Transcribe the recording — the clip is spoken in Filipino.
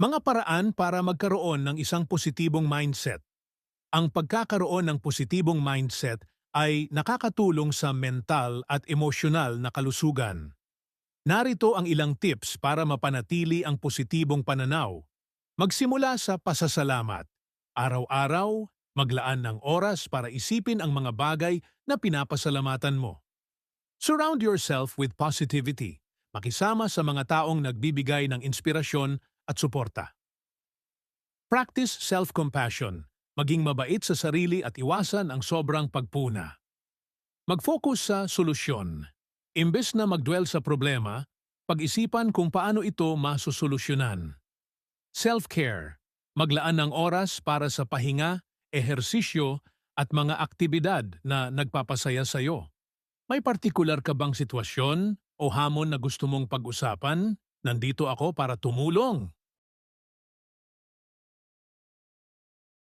Mga paraan para magkaroon ng isang positibong mindset. Ang pagkakaroon ng positibong mindset ay nakakatulong sa mental at emosyonal na kalusugan. Narito ang ilang tips para mapanatili ang positibong pananaw. Magsimula sa pasasalamat. Araw-araw, maglaan ng oras para isipin ang mga bagay na pinapasalamatan mo. Surround yourself with positivity. Makisama sa mga taong nagbibigay ng inspirasyon at suporta. Practice self-compassion. Maging mabait sa sarili at iwasan ang sobrang pagpuna. Mag-focus sa solusyon. Imbes na magdwell sa problema, pag-isipan kung paano ito masusolusyonan. Self-care. Maglaan ng oras para sa pahinga, ehersisyo at mga aktibidad na nagpapasaya sa iyo. May partikular ka bang sitwasyon o hamon na gusto mong pag-usapan? Nandito ako para tumulong.